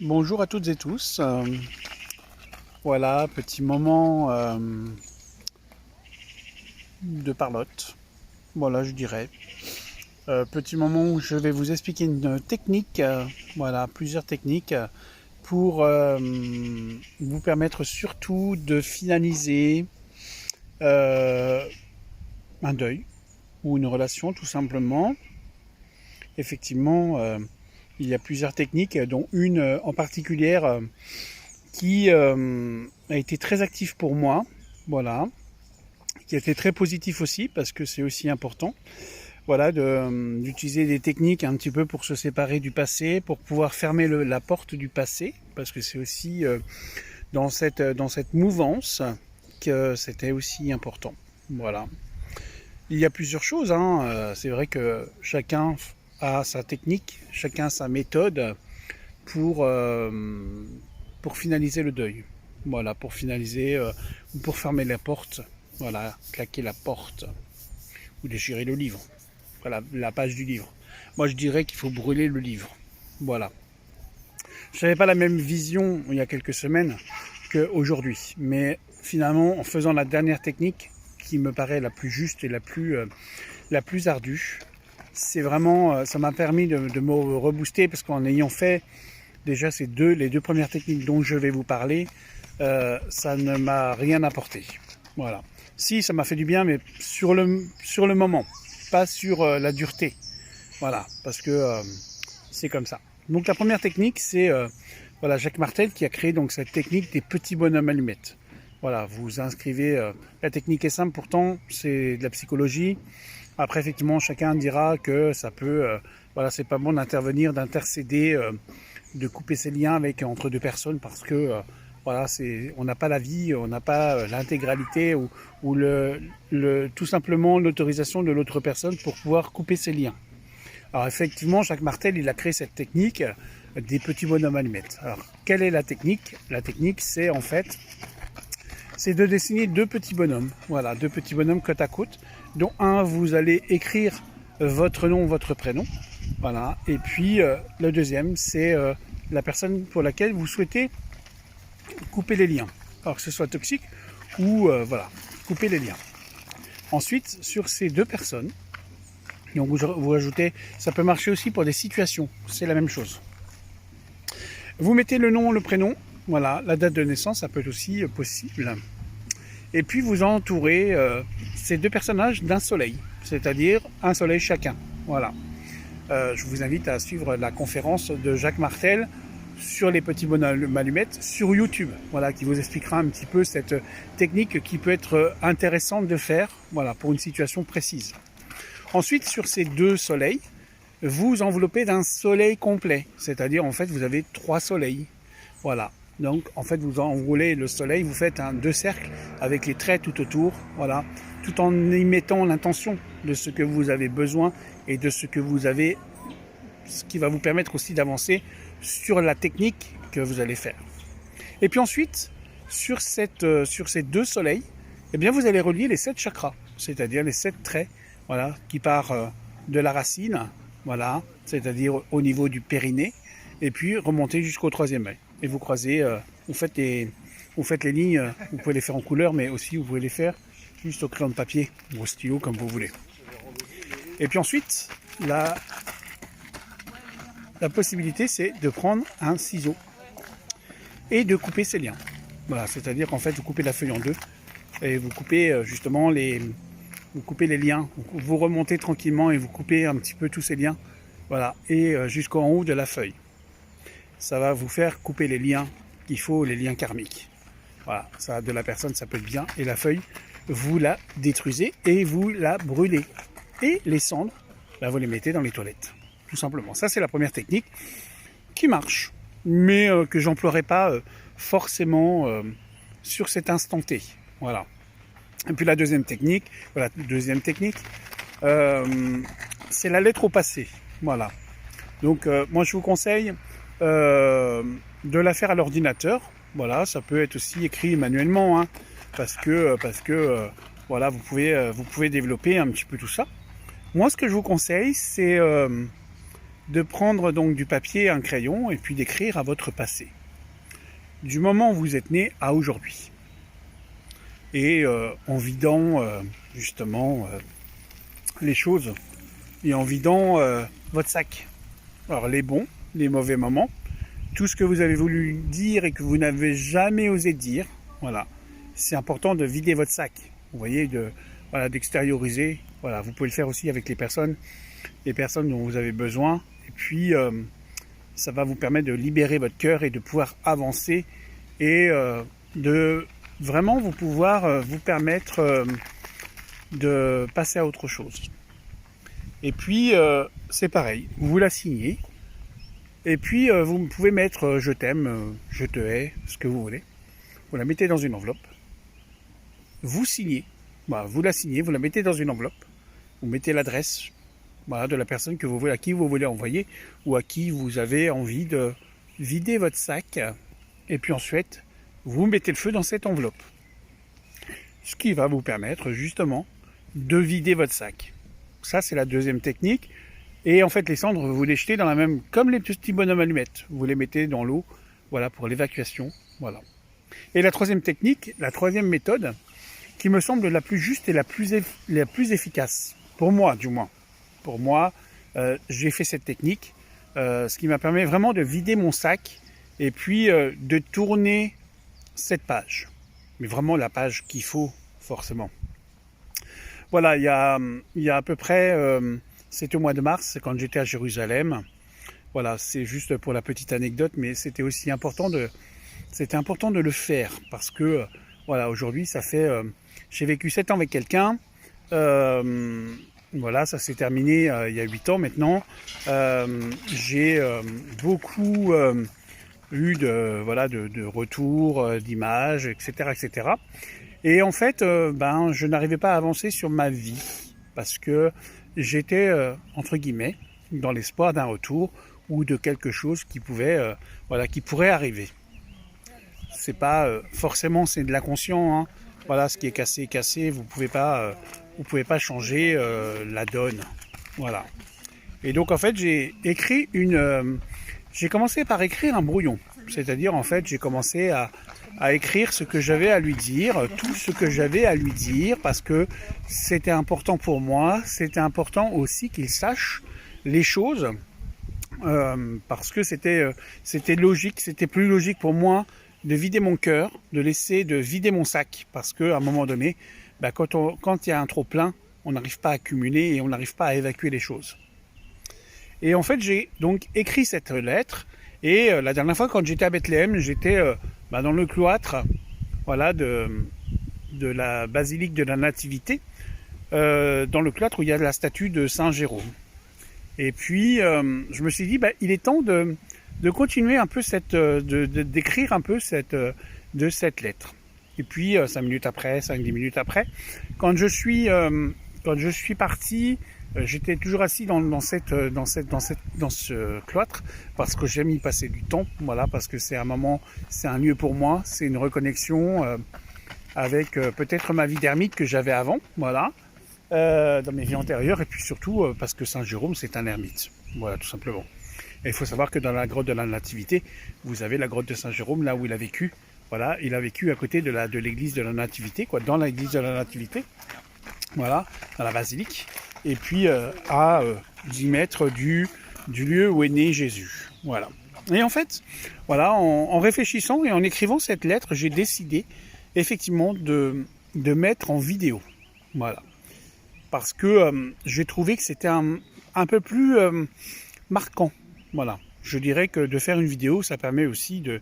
Bonjour à toutes et tous. Voilà, petit moment de parlotte. Voilà, je dirais. Petit moment où je vais vous expliquer une technique, voilà, plusieurs techniques pour vous permettre surtout de finaliser euh, un deuil ou une relation tout simplement. Effectivement, il y a plusieurs techniques, dont une en particulier qui a été très actif pour moi, voilà, qui a été très positif aussi parce que c'est aussi important, voilà, d'utiliser des techniques un petit peu pour se séparer du passé, pour pouvoir fermer la porte du passé, parce que c'est aussi dans cette mouvance que c'était aussi important, voilà. Il y a plusieurs choses, hein. C'est vrai que chacun a sa technique, chacun sa méthode pour, euh, pour finaliser le deuil. Voilà, pour finaliser, ou pour fermer la porte. Voilà, claquer la porte. Ou déchirer le livre. Voilà, la page du livre. Moi, je dirais qu'il faut brûler le livre. Voilà. Je n'avais pas la même vision il y a quelques semaines qu'aujourd'hui. Mais finalement, en faisant la dernière technique, qui me paraît la plus juste et la plus ardue, c'est vraiment, ça m'a permis de me rebooster parce qu'en ayant fait déjà les deux premières techniques dont je vais vous parler, ça ne m'a rien apporté. Voilà. Si, ça m'a fait du bien, mais sur le moment, pas sur la dureté. Voilà, parce que c'est comme ça. Donc la première technique, c'est voilà, Jacques Martel qui a créé donc cette technique des petits bonhommes allumettes. Voilà, vous inscrivez. La technique est simple, pourtant c'est de la psychologie. Après, effectivement, chacun dira que ça peut, voilà, c'est pas bon d'intervenir, d'intercéder, de couper ses liens avec entre deux personnes parce que voilà, on n'a pas la vie, on n'a pas l'intégralité ou tout simplement l'autorisation de l'autre personne pour pouvoir couper ses liens. Alors effectivement, Jacques Martel, il a créé cette technique des petits bonhommes allumettes. Alors, quelle est la technique? La technique, c'est en fait, c'est de dessiner deux petits bonhommes. Voilà, deux petits bonhommes côte à côte, dont un, vous allez écrire votre nom, votre prénom. Voilà, et puis le deuxième, c'est la personne pour laquelle vous souhaitez couper les liens. Alors que ce soit toxique ou voilà, couper les liens. Ensuite, sur ces deux personnes, donc vous ajoutez, ça peut marcher aussi pour des situations, c'est la même chose. Vous mettez le nom, le prénom, voilà, la date de naissance, ça peut être aussi possible. Et puis vous entourez ces deux personnages d'un soleil, c'est-à-dire un soleil chacun. Voilà. Je vous invite à suivre la conférence de Jacques Martel sur les petits bonhommes allumettes sur YouTube, voilà, qui vous expliquera un petit peu cette technique qui peut être intéressante de faire, voilà, pour une situation précise. Ensuite, sur ces deux soleils, vous enveloppez d'un soleil complet, c'est-à-dire en fait vous avez trois soleils, voilà. Donc en fait vous enroulez le soleil, vous faites deux cercles avec les traits tout autour, voilà, tout en y mettant l'intention de ce que vous avez besoin et de ce que vous avez, ce qui va vous permettre aussi d'avancer sur la technique que vous allez faire. Et puis ensuite, sur ces deux soleils, eh bien vous allez relier les 7 chakras, c'est-à-dire les 7 traits, voilà, qui partent de la racine, voilà, c'est-à-dire au niveau du périnée, et puis remonter jusqu'au troisième œil. Et vous croisez, vous faites les lignes, vous pouvez les faire en couleur, mais aussi vous pouvez les faire juste au crayon de papier ou au stylo, comme vous voulez. Et puis ensuite, la possibilité, c'est de prendre un ciseau et de couper ces liens. Voilà, c'est-à-dire qu'en fait, vous coupez la feuille en deux et vous coupez justement vous coupez les liens. Vous remontez tranquillement et vous coupez un petit peu tous ces liens. Voilà, et jusqu'en haut de la feuille. Ça va vous faire couper les liens qu'il faut, les liens karmiques. Voilà, ça de la personne, ça peut être bien. Et la feuille, vous la détruisez et vous la brûlez. Et les cendres, vous les mettez dans les toilettes. Tout simplement. Ça, c'est la première technique qui marche, mais que j'emploierai pas forcément sur cet instant T. Voilà. Et puis la deuxième technique, c'est la lettre au passé. Voilà. Donc moi, je vous conseille de la faire à l'ordinateur. Voilà, ça peut être aussi écrit manuellement, hein, parce que voilà, vous pouvez développer un petit peu tout ça. Moi, ce que je vous conseille, c'est de prendre donc du papier, un crayon et puis d'écrire à votre passé. Du moment où vous êtes né à aujourd'hui. Et en vidant justement les choses et en vidant votre sac. Alors les bons, les mauvais moments, tout ce que vous avez voulu dire et que vous n'avez jamais osé dire, voilà. C'est important de vider votre sac. Vous voyez, d'extérioriser. Voilà, vous pouvez le faire aussi avec les personnes dont vous avez besoin. Et puis, ça va vous permettre de libérer votre cœur et de pouvoir avancer et de vraiment vous permettre de passer à autre chose. Et puis, c'est pareil, vous la signez. Et puis, vous pouvez mettre je t'aime, je te hais, ce que vous voulez. Vous la mettez dans une enveloppe. Vous signez. Voilà, vous la signez, vous la mettez dans une enveloppe. Vous mettez l'adresse de la personne à qui vous voulez envoyer ou à qui vous avez envie de vider votre sac. Et puis ensuite, vous mettez le feu dans cette enveloppe. Ce qui va vous permettre justement de vider votre sac. Ça, c'est la deuxième technique. Et en fait, les cendres, vous les jetez dans la même, comme les petits bonhommes allumettes. Vous les mettez dans l'eau, voilà, pour l'évacuation. Voilà. Et la troisième technique, la troisième méthode, qui me semble la plus juste et la plus efficace, pour moi du moins. Pour moi, j'ai fait cette technique, ce qui m'a permis vraiment de vider mon sac et puis de tourner cette page. Mais vraiment la page qu'il faut, forcément. Voilà, il y a à peu près, c'était au mois de mars, quand j'étais à Jérusalem. Voilà, c'est juste pour la petite anecdote, mais c'était aussi important c'était important de le faire parce que, voilà, aujourd'hui, ça fait... j'ai vécu 7 ans avec quelqu'un. Voilà, ça s'est terminé il y a 8 ans maintenant. J'ai beaucoup eu de retours, d'images, etc., etc. Et en fait, je n'arrivais pas à avancer sur ma vie parce que j'étais, entre guillemets, dans l'espoir d'un retour ou de quelque chose qui pourrait arriver. C'est pas forcément, c'est de l'inconscient, hein. Voilà, ce qui est cassé est cassé. Vous pouvez pas changer la donne. Voilà. Et donc en fait, j'ai commencé par écrire un brouillon. C'est-à-dire en fait, j'ai commencé à écrire ce que j'avais à lui dire, tout ce que j'avais à lui dire, parce que c'était important pour moi. C'était important aussi qu'il sache les choses, parce que c'était logique. C'était plus logique pour moi de vider mon cœur, de vider mon sac, parce qu'à un moment donné, quand il y a un trop plein, on n'arrive pas à accumuler et on n'arrive pas à évacuer les choses. Et en fait, j'ai donc écrit cette lettre, et la dernière fois, quand j'étais à Bethléem, j'étais dans le cloître, voilà, de la basilique de la Nativité, dans le cloître où il y a la statue de Saint Jérôme. Et puis, je me suis dit, il est temps de continuer un peu d'écrire un peu de cette lettre. Et puis 5 minutes après, 5-10 minutes après, quand je suis parti, j'étais toujours assis dans ce cloître parce que j'aime y passer du temps, voilà, parce que c'est un lieu pour moi, c'est une reconnexion avec peut-être ma vie d'ermite que j'avais avant, voilà, dans mes vies antérieures, et puis surtout parce que Saint Jérôme c'est un ermite, voilà, tout simplement. Et il faut savoir que dans la grotte de la Nativité, vous avez la grotte de Saint Jérôme, là où il a vécu. Voilà, il a vécu à côté de l'église de la Nativité, dans l'église de la Nativité, voilà, dans la basilique. Et puis à 10 mètres du lieu où est né Jésus. Voilà. Et en fait, voilà, en réfléchissant et en écrivant cette lettre, j'ai décidé effectivement de mettre en vidéo. Voilà. Parce que j'ai trouvé que c'était un peu plus marquant. Voilà, je dirais que de faire une vidéo, ça permet aussi de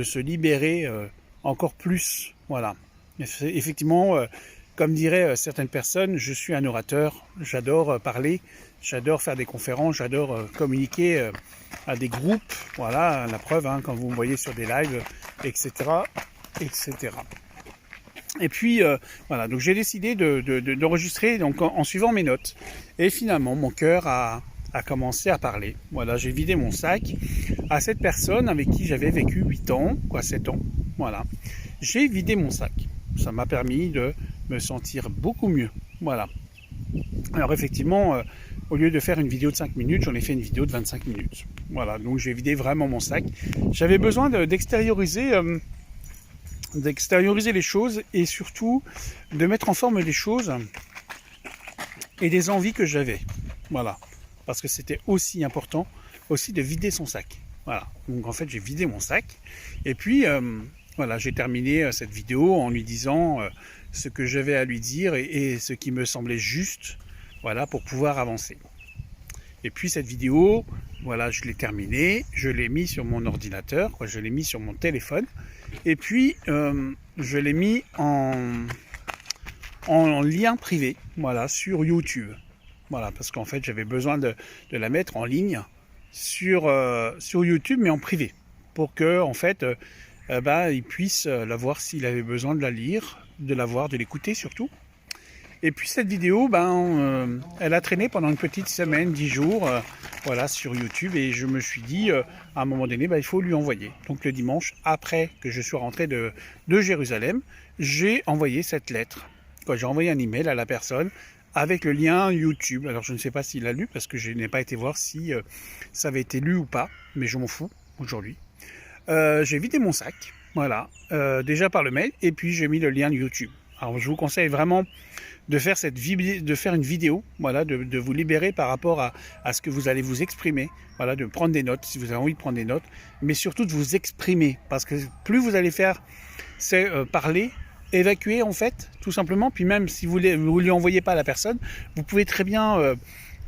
se libérer encore plus. Voilà, effectivement, comme diraient certaines personnes, je suis un orateur, j'adore parler, j'adore faire des conférences, j'adore communiquer à des groupes. Voilà, la preuve, hein, quand vous me voyez sur des lives, etc., etc. Et puis, voilà, donc j'ai décidé d'enregistrer donc en suivant mes notes. Et finalement, mon cœur a commencé à parler. Voilà, j'ai vidé mon sac à cette personne avec qui j'avais vécu 8 ans, 7 ans. Voilà, j'ai vidé mon sac. Ça m'a permis de me sentir beaucoup mieux. Voilà. Alors effectivement, Au lieu de faire une vidéo de 5 minutes, j'en ai fait une vidéo de 25 minutes. Voilà, donc j'ai vidé vraiment mon sac. J'avais besoin d'extérioriser les choses et surtout de mettre en forme des choses et des envies que j'avais. Voilà, parce que c'était aussi important aussi de vider son sac. Voilà, donc en fait j'ai vidé mon sac et puis voilà, j'ai terminé cette vidéo en lui disant ce que j'avais à lui dire et ce qui me semblait juste, voilà, pour pouvoir avancer. Et puis cette vidéo, voilà, je l'ai terminée, je l'ai mis sur mon ordinateur, quoi, je l'ai mis sur mon téléphone, et puis je l'ai mis en lien privé, voilà, sur YouTube. Voilà, parce qu'en fait j'avais besoin de la mettre en ligne sur YouTube, mais en privé, pour que en fait il puisse la voir s'il avait besoin de la lire, de la voir, de l'écouter surtout. Et puis cette vidéo, elle a traîné pendant une petite semaine, 10 jours, voilà, sur YouTube. Et je me suis dit, à un moment donné, il faut lui envoyer. Donc le dimanche, après que je sois rentré de Jérusalem, j'ai envoyé cette lettre. J'ai envoyé un email à la personne avec le lien YouTube. Alors je ne sais pas s'il a lu, parce que je n'ai pas été voir si ça avait été lu ou pas, mais je m'en fous aujourd'hui. J'ai vidé mon sac, voilà, déjà par le mail, et puis j'ai mis le lien YouTube. Alors je vous conseille vraiment de faire une vidéo, voilà, de vous libérer par rapport à ce que vous allez vous exprimer, voilà, de prendre des notes si vous avez envie de prendre des notes, mais surtout de vous exprimer, parce que plus vous allez faire, c'est parler, évacuer en fait, tout simplement. Puis même si vous lui envoyez pas à la personne, vous pouvez très bien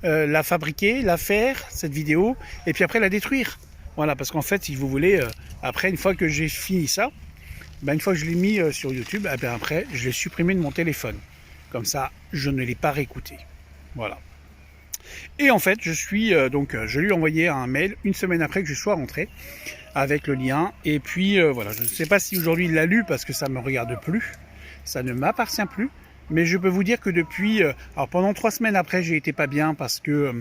la fabriquer, la faire, cette vidéo, et puis après la détruire. Voilà, parce qu'en fait, si vous voulez, après, une fois que j'ai fini ça, une fois que je l'ai mis sur YouTube, après, je l'ai supprimé de mon téléphone. Comme ça, je ne l'ai pas réécouté. Voilà. Et en fait, je lui ai envoyé un mail une semaine après que je sois rentré avec le lien. Et puis, voilà, je ne sais pas si aujourd'hui il l'a lu parce que ça ne me regarde plus. Ça ne m'appartient plus. Mais je peux vous dire que depuis, alors pendant 3 semaines après, j'ai été pas bien parce que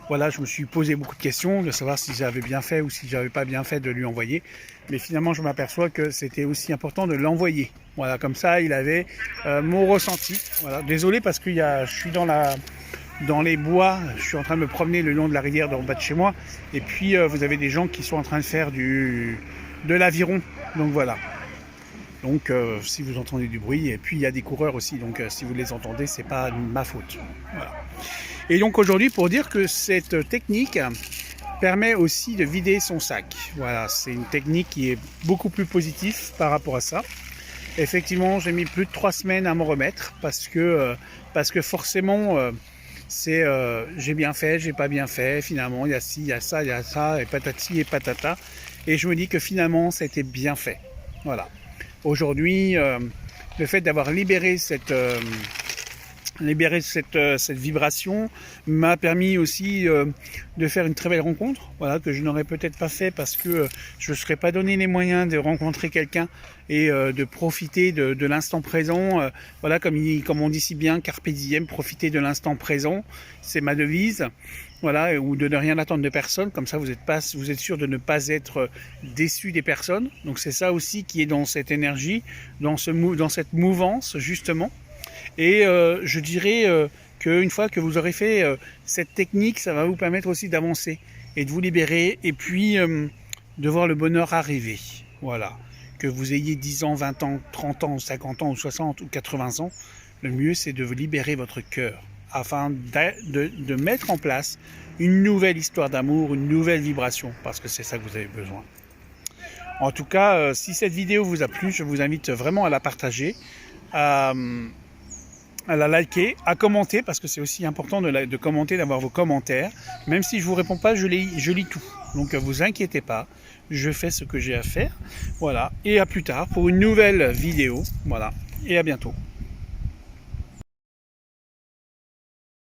voilà, je me suis posé beaucoup de questions de savoir si j'avais bien fait ou si j'avais pas bien fait de lui envoyer. Mais finalement, je m'aperçois que c'était aussi important de l'envoyer. Voilà, comme ça, il avait mon ressenti. Voilà, désolé parce que je suis dans les bois, je suis en train de me promener le long de la rivière d'en bas de chez moi. Et puis, vous avez des gens qui sont en train de faire de l'aviron. Donc voilà. Donc si vous entendez du bruit, et puis il y a des coureurs aussi, donc si vous les entendez, c'est pas ma faute. Voilà. Et donc aujourd'hui, pour dire que cette technique permet aussi de vider son sac. Voilà, c'est une technique qui est beaucoup plus positive par rapport à ça. Effectivement, j'ai mis plus de 3 semaines à m'en remettre parce que forcément j'ai bien fait, j'ai pas bien fait, finalement il y a ci, il y a ça, et patati et patata. Et je me dis que finalement ça a été bien fait. Voilà. Aujourd'hui, le fait d'avoir libéré cette vibration m'a permis aussi de faire une très belle rencontre, voilà, que je n'aurais peut-être pas fait parce que je ne serais pas donné les moyens de rencontrer quelqu'un et de profiter de l'instant présent. Voilà, comme on dit si bien, carpe diem, profiter de l'instant présent, c'est ma devise. Voilà, ou de ne rien attendre de personne, comme ça vous êtes sûr de ne pas être déçu des personnes. Donc c'est ça aussi qui est dans cette énergie, dans cette mouvance justement. Et je dirais qu'une fois que vous aurez fait cette technique, ça va vous permettre aussi d'avancer et de vous libérer et puis de voir le bonheur arriver. Voilà, que vous ayez 10 ans, 20 ans, 30 ans, 50 ans, ou 60 ou 80 ans, le mieux c'est de vous libérer votre cœur afin de mettre en place une nouvelle histoire d'amour, une nouvelle vibration, parce que c'est ça que vous avez besoin. En tout cas, si cette vidéo vous a plu, je vous invite vraiment à la partager, à la liker, à commenter, parce que c'est aussi important de commenter, d'avoir vos commentaires. Même si je ne vous réponds pas, je lis tout. Donc ne vous inquiétez pas, je fais ce que j'ai à faire. Voilà, et à plus tard pour une nouvelle vidéo. Voilà, et à bientôt.